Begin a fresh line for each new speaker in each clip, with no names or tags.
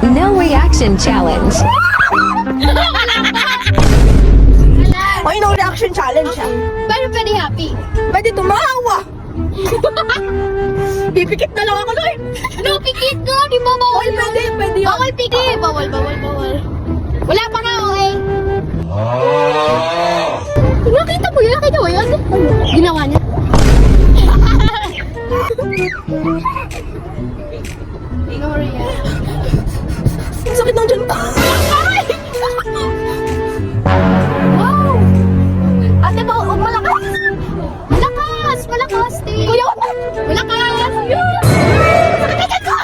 No reaction challenge.
Ay, no reaction challenge siya.
Pero pwede happy.
Pwede tumawa. Pipikit na lang ako, Loy.
No, pikit no. Di ba bawal?
Oy, pwede yun.
Bawal pikit. Bawal. Wala pa nga, okay? Nakita mo yun? Nakita mo yun? Ginawa niya. No reaction.
Ang sakit ng dyan.
Wow! Ate ba, malakas! Malakas, te! Kuya, malakas! Yun! Sakit ko!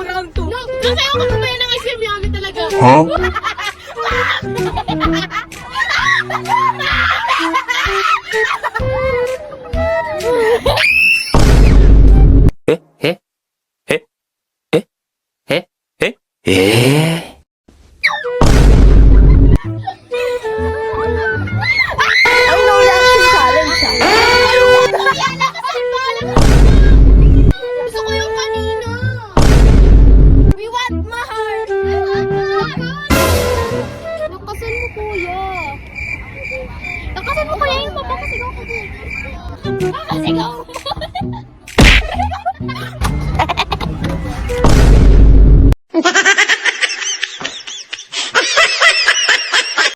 Round 2.
Kasi ako kumain ng ice cream yummy talaga.
Huh?
Ay, no reaction challenge siya.
Gusto ko yung kanina. We want mahal. Lakasan mo, kuya. Lakasan mo, kuya. Yung papakasigaw ko. Papakasigaw.